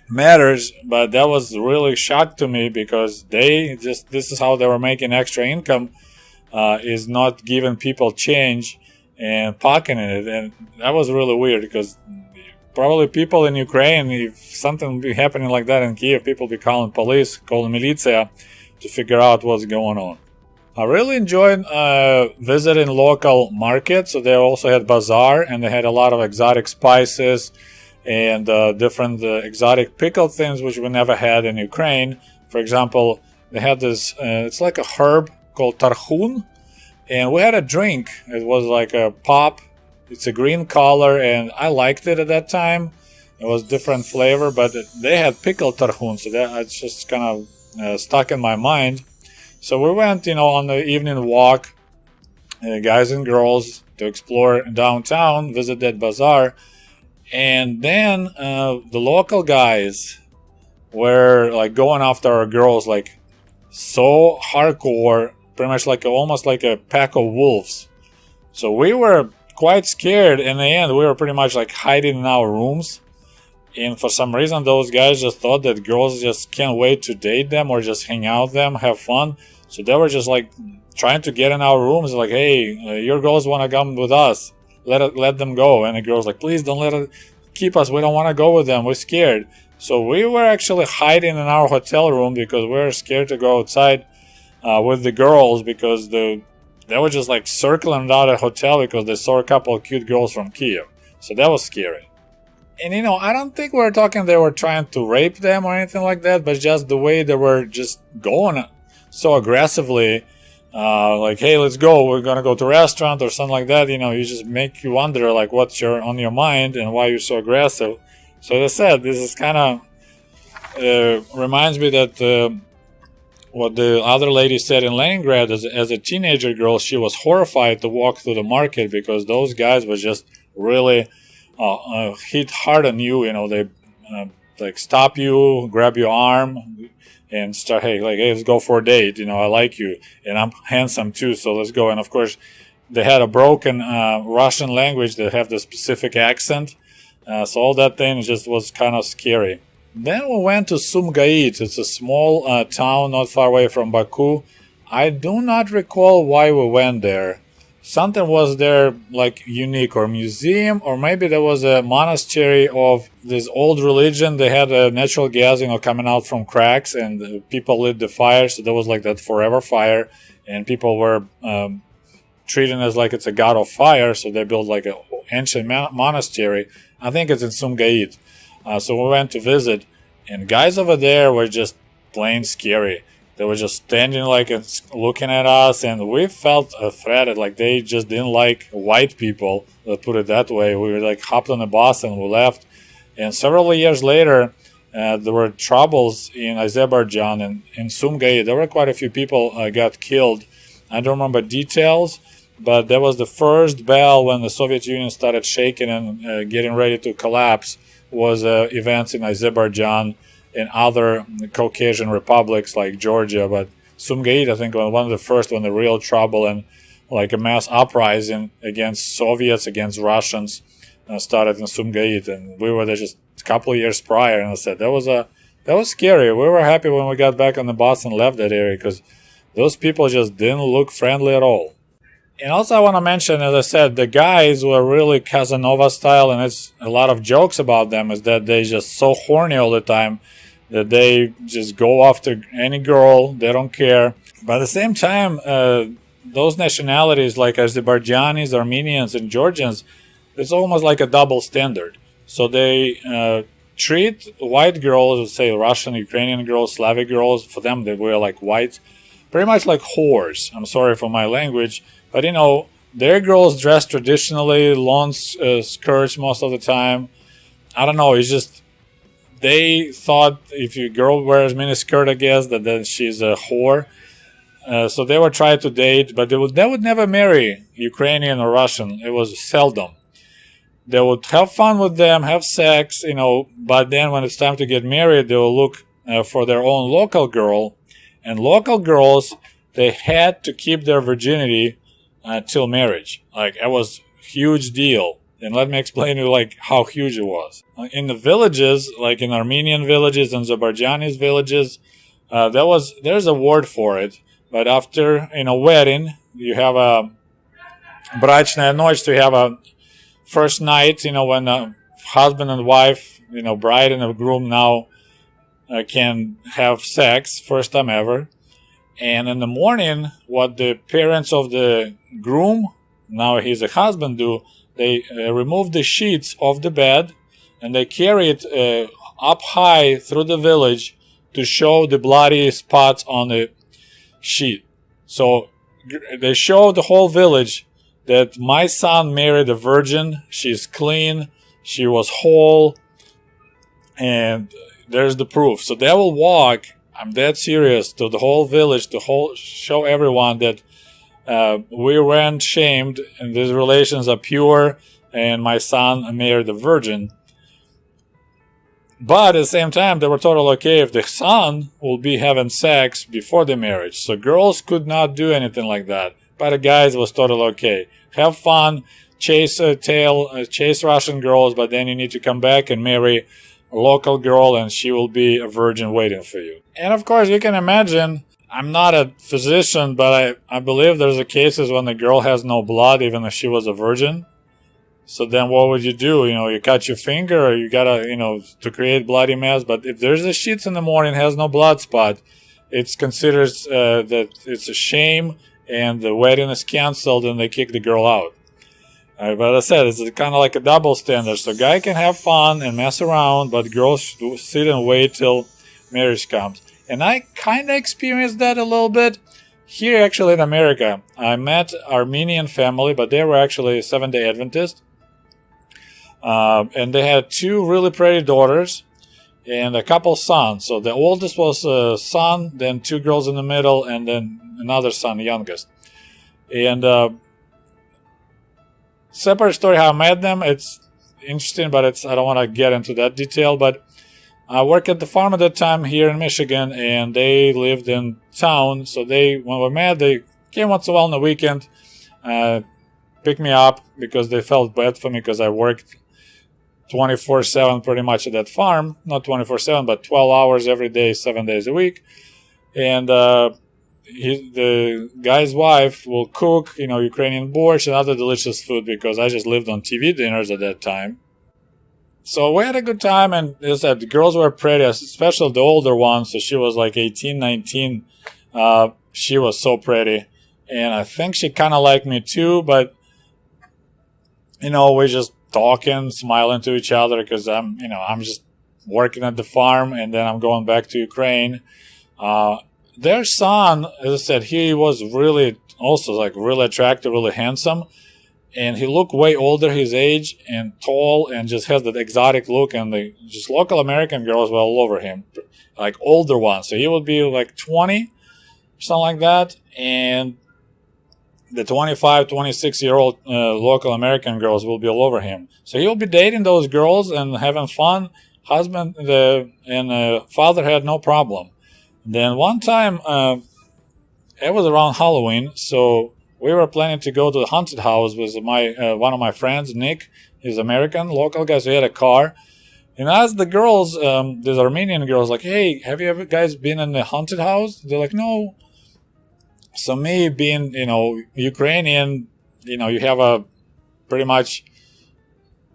matters. But that was really shock to me, because this is how they were making extra income, is not giving people change and pocketing it. And that was really weird, because probably people in Ukraine, if something would be happening like that in Kiev, people be calling police, calling militia to figure out what's going on. I really enjoyed visiting local markets. So they also had bazaar, and they had a lot of exotic spices and different exotic pickled things, which we never had in Ukraine. For example, they had this, it's like a herb called tarhun, and we had a drink. It was like a pop. It's a green color, and I liked it at that time. It was different flavor, but they had pickled tarhun, so it's just kind of stuck in my mind. So we went, on the evening walk, guys and girls, to explore downtown, visit that bazaar. And then the local guys were like going after our girls, like so hardcore, pretty much like almost like a pack of wolves. So we were quite scared. In the end, we were pretty much like hiding in our rooms. And for some reason, those guys just thought that girls just can't wait to date them or just hang out with them, have fun. So they were just like trying to get in our rooms, like, hey, your girls want to come with us. Let them go. And the girls like, please don't let it keep us. We don't want to go with them. We're scared. So we were actually hiding in our hotel room because we were scared to go outside with the girls, because they were just like circling out a hotel because they saw a couple of cute girls from Kiev. So that was scary. And I don't think we're talking they were trying to rape them or anything like that, but just the way they were just going so aggressively, like, hey, let's go, we're gonna go to a restaurant or something like that. You just make you wonder like what's on your mind and why you're so aggressive. So as I said, this is kind of reminds me that what the other lady said in Leningrad, as a teenager girl, she was horrified to walk through the market because those guys were just really hit hard on you. They like stop you, grab your arm, and start, hey, let's go for a date. I like you, and I'm handsome too, so let's go. And of course, they had a broken Russian language. They have the specific accent, so all that thing just was kind of scary. Then we went to Sumgait. It's a small town not far away from Baku. I do not recall why we went there. Something was there like unique, or museum, or maybe there was a monastery of this old religion. They had a natural gas, coming out from cracks, and people lit the fire. So there was like that forever fire, and people were treating as like it's a god of fire. So they built like an ancient monastery. I think it's in Sumgait. So we went to visit, and guys over there were just plain scary. They were just standing like and looking at us, and we felt threatened. Like they just didn't like white people. Let's put it that way. We were like hopped on the bus and we left. And several years later, there were troubles in Azerbaijan and in Sumgait. There were quite a few people got killed. I don't remember details, but that was the first bell when the Soviet Union started shaking and getting ready to collapse. Was events in Azerbaijan and other Caucasian republics like Georgia. But Sumgait, I think, was one of the first when the real trouble and like a mass uprising against Soviets, against Russians started in Sumgait. And we were there just a couple of years prior, and I said that was scary. We were happy when we got back on the bus and left that area because those people just didn't look friendly at all. And also I want to mention, as I said, the guys were really Casanova style, and it's a lot of jokes about them is that they just so horny all the time that they just go after any girl. They don't care. But at the same time, those nationalities like Azerbaijanis, Armenians, and Georgians, it's almost like a double standard. So they treat white girls, say Russian, Ukrainian girls, Slavic girls, for them they were like white, pretty much like whores. I'm sorry for my language, but you know, their girls dress traditionally, long skirts most of the time. I don't know, it's just, they thought if your girl wears miniskirt, I guess, that then she's a whore. So they were trying to date, but they would never marry Ukrainian or Russian. It was seldom. They would have fun with them, have sex, you know, but then when it's time to get married, they will look for their own local girl. And local girls, they had to keep their virginity till marriage. Like, it was a huge deal. And let me explain to you, like, how huge it was. In the villages, like in Armenian villages and Azerbaijani villages, there's a word for it. But after, wedding, you have a брачная ночь, so you have a first night, when a husband and wife, bride and a groom now can have sex, first time ever. And in the morning, what the parents of the groom, now he's a husband, do, they remove the sheets off the bed and they carry it up high through the village to show the bloody spots on the sheet. So they show the whole village that my son married a virgin. She's clean. She was whole. And there's the proof. So they will walk, I'm dead serious, to the whole village to show everyone that we weren't shamed and these relations are pure and my son married a virgin. But at the same time, they were totally okay if the son will be having sex before the marriage. So girls could not do anything like that. But the guys was totally okay. Have fun, chase Russian girls, but then you need to come back and marry a local girl and she will be a virgin waiting for you. And of course, you can imagine, I'm not a physician, but I believe there's a cases when the girl has no blood, even if she was a virgin. So then what would you do? You cut your finger or you gotta, to create bloody mess. But if there's a sheets in the morning, has no blood spot, it's considered that it's a shame and the wedding is canceled and they kick the girl out. But as I said, it's kind of like a double standard. So guy can have fun and mess around, but girls should sit and wait till marriage comes. And I kind of experienced that a little bit here actually in America. I met Armenian family, but they were actually Seventh-day Adventists. And they had two really pretty daughters and a couple sons. So the oldest was a son, then two girls in the middle, and then another son, the youngest. And separate story how I met them. It's interesting, but I don't want to get into that detail. But I worked at the farm at that time here in Michigan, and they lived in town. So when we met, they came once in a while on the weekend, picked me up because they felt bad for me because I worked 24/7 pretty much at that farm. Not 24/7, but 12 hours every day, 7 days a week. And the guy's wife will cook, Ukrainian borscht and other delicious food because I just lived on TV dinners at that time. So we had a good time, and as I said, the girls were pretty, especially the older one. So she was like 18, 19. She was so pretty. and I think she kind of liked me too, but we're just talking, smiling to each other because I'm just working at the farm, and then I'm going back to Ukraine. Their son, as I said, he was really also like really attractive, really handsome, and he looked way older his age and tall, and just has that exotic look, and the just local American girls were all over him, like older ones. So he would be like 20, something like that, and the 25, 26-year-old local American girls will be all over him. So he'll be dating those girls and having fun. Husband and father had no problem. Then one time, it was around Halloween, so we were planning to go to the haunted house with one of my friends, Nick. He's American, local guy, so he had a car. And I asked the girls, these Armenian girls, like, hey, have you ever guys been in the haunted house? They're like, no. So me being, Ukrainian, you have a pretty much,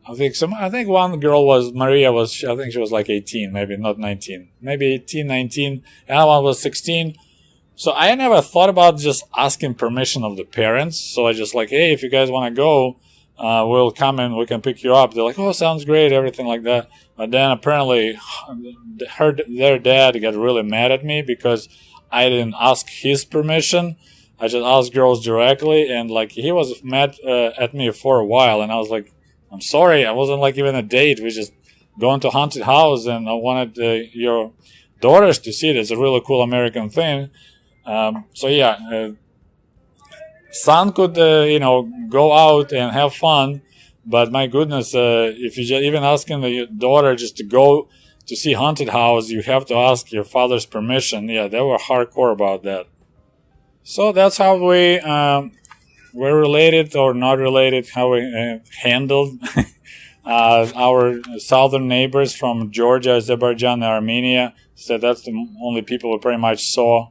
I think one girl I think she was like 18, maybe not 19, maybe 18, 19. And one was 16. So I never thought about just asking permission of the parents. So I just like, hey, if you guys want to go, we'll come and we can pick you up. They're like, oh, sounds great, everything like that. But then apparently their dad got really mad at me because I didn't ask his permission. I just asked girls directly, and like he was mad at me for a while, and I was like, I'm sorry, I wasn't like even a date. We just going to haunted house, and I wanted your daughters to see it. It's a really cool American thing. So yeah, son could go out and have fun, but my goodness, if you just even asking the daughter just to go to see haunted house, you have to ask your father's permission. Yeah, they were hardcore about that. So that's how we were related or not related, how we handled our southern neighbors from Georgia, Azerbaijan, and Armenia. So that's the only people we pretty much saw,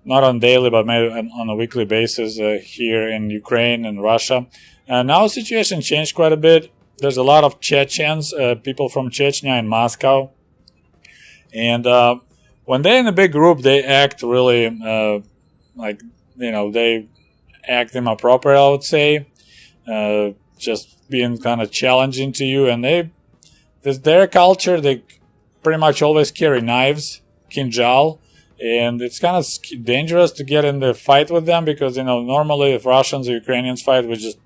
not on daily, but maybe on a weekly basis here in Ukraine and Russia. Now the situation changed quite a bit. There's a lot of Chechens, people from Chechnya in Moscow. And when they're in a big group, they act really they act inappropriate, I would say. Just being kind of challenging to you. And their culture, they pretty much always carry knives, kinjal. And it's kind of dangerous to get in the fight with them because, normally if Russians or Ukrainians fight, we're just,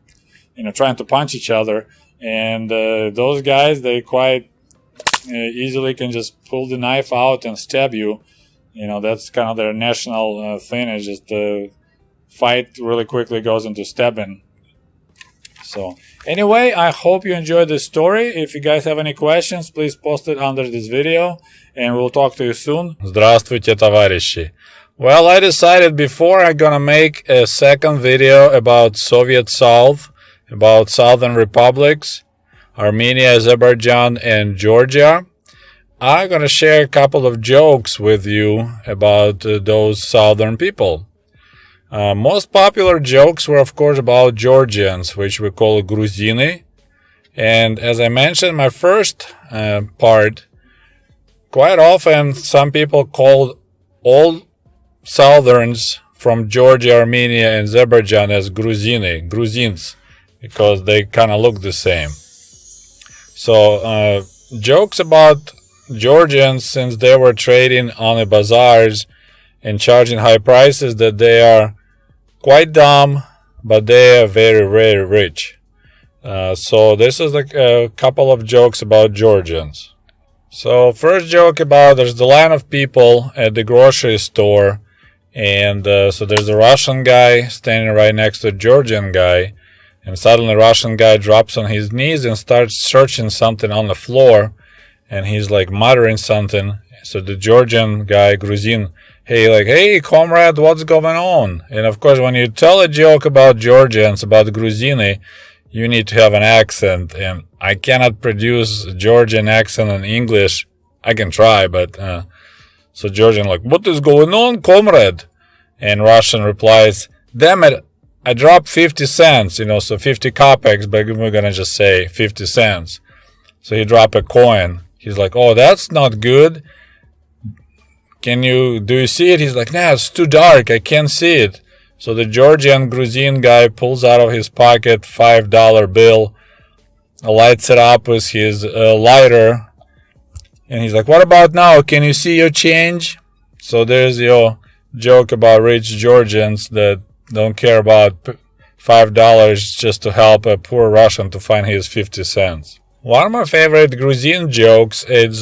trying to punch each other. And those guys, they quite easily can just pull the knife out and stab you. That's kind of their national thing, is just the fight really quickly goes into stabbing. So anyway, I hope you enjoyed this story. If you guys have any questions, please post it under this video, and we'll talk to you soon. Здравствуйте, товарищи. Well, I decided before I'm gonna make a second video about Soviet South, about Southern republics, Armenia, Azerbaijan, and Georgia, I'm gonna share a couple of jokes with you about those southern people. Most popular jokes were, of course, about Georgians, which we call Gruzini. And as I mentioned in my first part, quite often some people called all Southerns from Georgia, Armenia, and Azerbaijan as Gruzini, Gruzins, because they kind of look the same. So jokes about Georgians, since they were trading on the bazaars and charging high prices, that they are quite dumb, but they are very, very rich. So this is a couple of jokes about Georgians. So first joke about, there's the line of people at the grocery store, and so there's a Russian guy standing right next to a Georgian guy, and suddenly the Russian guy drops on his knees and starts searching something on the floor, and he's like muttering something. So the Georgian guy, Gruzin, hey, comrade, what's going on? And of course, when you tell a joke about Georgians, about Gruzini, you need to have an accent, and I cannot produce Georgian accent in English. I can try, but so Georgian like, what is going on, comrade? And Russian replies, damn it, I dropped 50 cents, so 50 kopecks, but we're gonna just say 50 cents. So he dropped a coin. He's like, oh, that's not good. Do you see it? He's like, nah, it's too dark, I can't see it. So the Georgian Gruzian guy pulls out of his pocket $5 bill, lights it up with his lighter, and he's like, "What about now? Can you see your change?" So there's your joke about rich Georgians that don't care about $5 just to help a poor Russian to find his 50 cents. One of my favorite Gruzian jokes is,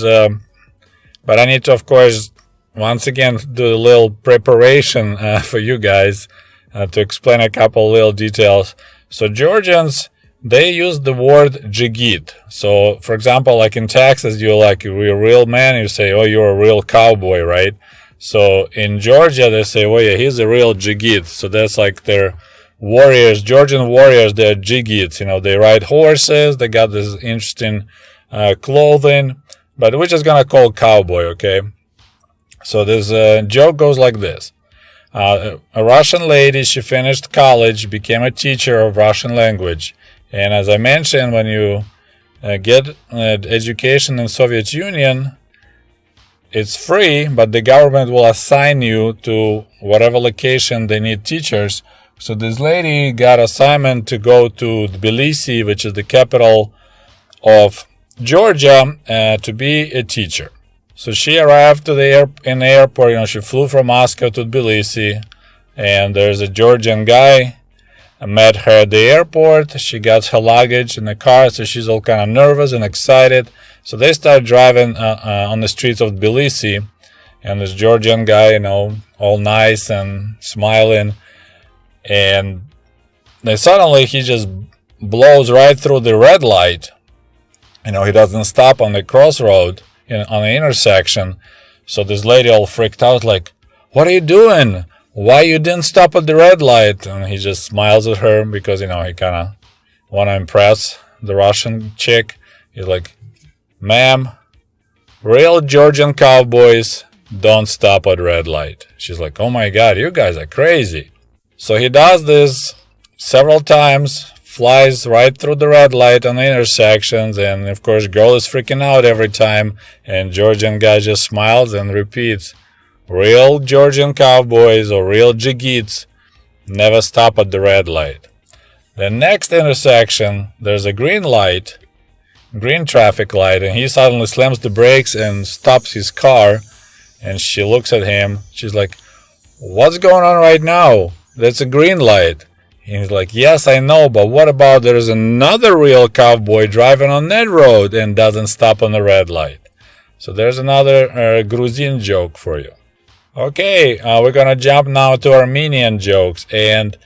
but I need to, of course, once again do a little preparation for you guys to explain a couple little details. So Georgians, they use the word jigit. So, for example, like in Texas, you're like, you're a real man, you say, "Oh, you're a real cowboy," right? So in Georgia, they say, "Oh yeah, he's a real jigit." So that's like their warriors, Georgian warriors, they're jigits. You know, they ride horses, they got this interesting clothing, but we're just gonna call cowboy, okay? So this joke goes like this. A Russian lady, she finished college, became a teacher of Russian language. And as I mentioned, when you get education in Soviet Union, it's free, but the government will assign you to whatever location they need teachers. So this lady got assignment to go to Tbilisi, which is the capital of Georgia, to be a teacher. So she arrived to in the airport. You know, she flew from Moscow to Tbilisi, and there's a Georgian guy. I met her at the airport. She got her luggage in the car, so she's all kind of nervous and excited. So they start driving on the streets of Tbilisi, and this Georgian guy, you know, all nice and smiling, and then suddenly he just blows right through the red light. You know, he doesn't stop on the crossroad, on the intersection. So this lady all freaked out, like, "What are you doing? Why you didn't stop at the red light?" And he just smiles at her because, you know, he kind of want to impress the Russian chick. He's like, "Ma'am, real Georgian cowboys don't stop at red light." She's like, "Oh my God, you guys are crazy." So he does this several times, flies right through the red light on the intersections, and of course girl is freaking out every time, and Georgian guy just smiles and repeats, "Real Georgian cowboys or real jigits never stop at the red light." The next intersection, there's a green traffic light, and he suddenly slams the brakes and stops his car, and she looks at him. She's like, "What's going on right now? That's a green light." And he's like, "Yes, I know, but what about there's another real cowboy driving on that road and doesn't stop on the red light?" So there's another Gruzian joke for you. Okay, we're gonna jump now to Armenian jokes, and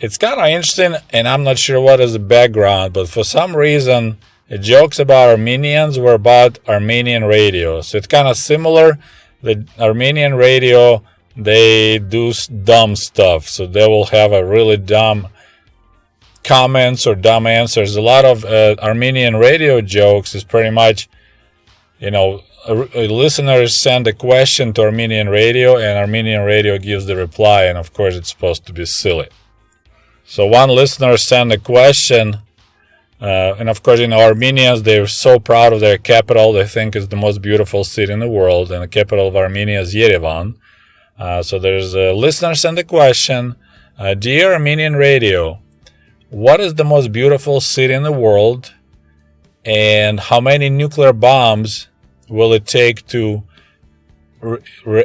it's kind of interesting, and I'm not sure what is the background, but for some reason, the jokes about Armenians were about Armenian radio. So it's kind of similar. The Armenian radio, they do dumb stuff, so they will have a really dumb comments or dumb answers. A lot of Armenian radio jokes is pretty much, you know, listeners send a question to Armenian radio, and Armenian radio gives the reply, and of course it's supposed to be silly. So one listener sent a question, and of course, you know, Armenians, they're so proud of their capital. They think it's the most beautiful city in the world, and the capital of Armenia is Yerevan. So there's a listener sent a question, "Dear Armenian radio, what is the most beautiful city in the world, and how many nuclear bombs will it take to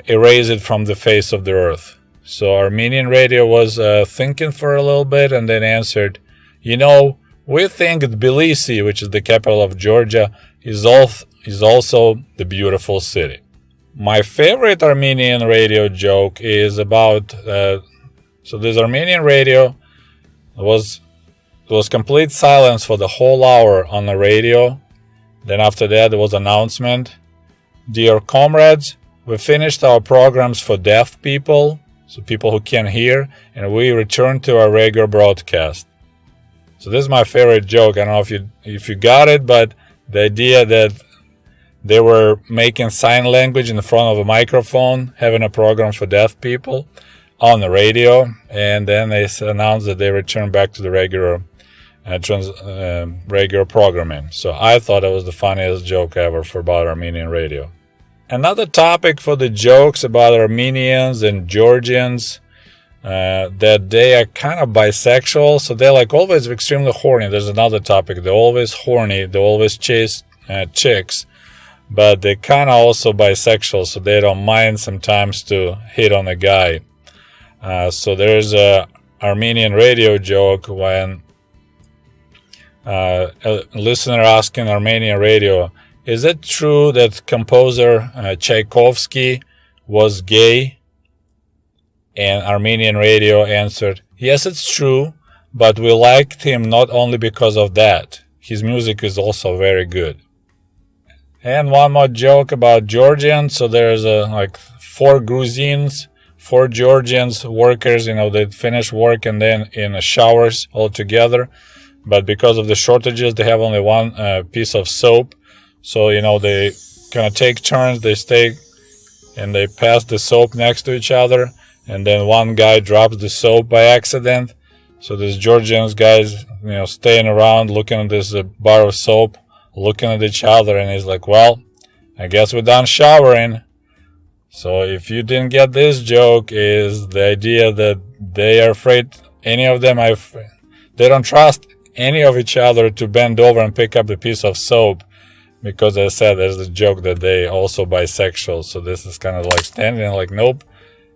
erase it from the face of the earth?" So Armenian radio was thinking for a little bit and then answered, "You know, we think Tbilisi, which is the capital of Georgia, is also the beautiful city." My favorite Armenian radio joke is about, so this Armenian radio was complete silence for the whole hour on the radio. Then after that, there was announcement. "Dear comrades, we finished our programs for deaf people, so people who can't hear, and we return to our regular broadcast." So this is my favorite joke. I don't know if you got it, but the idea that they were making sign language in front of a microphone, having a program for deaf people on the radio, and then they announced that they returned back to the regular programming. So I thought it was the funniest joke ever about Armenian radio. Another topic for the jokes about Armenians and Georgians, that they are kind of bisexual, so they're like always extremely horny. There's another topic. They're always horny. They always chase chicks, but they're kind of also bisexual, so they don't mind sometimes to hit on a guy. So there's a Armenian radio joke when a listener asking Armenian radio, is it true that composer Tchaikovsky was gay? And Armenian radio answered, yes, it's true, but we liked him not only because of that. His music is also very good. And one more joke about Georgians. So there's like 4 Gruzians, 4 Georgians workers, they finish work and then in showers all together. But because of the shortages, they have only one piece of soap. So, they kind of take turns, they stay and they pass the soap next to each other. And then one guy drops the soap by accident. So this Georgians guys, staying around looking at this bar of soap, looking at each other. And he's like, well, I guess we're done showering. So if you didn't get this joke, is the idea that they are afraid, any of them, they don't trust any of each other to bend over and pick up a piece of soap. Because as I said, there's a joke that they also bisexual. So this is kind of like standing like, nope,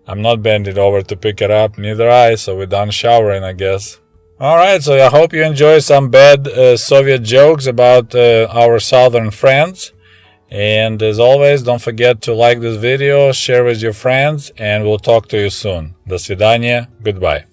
I'm not bending over to pick it up. Neither I. So we're done showering, I guess. All right. So I hope you enjoy some bad Soviet jokes about our southern friends. And as always, don't forget to like this video, share with your friends, and we'll talk to you soon. До свидания. Goodbye.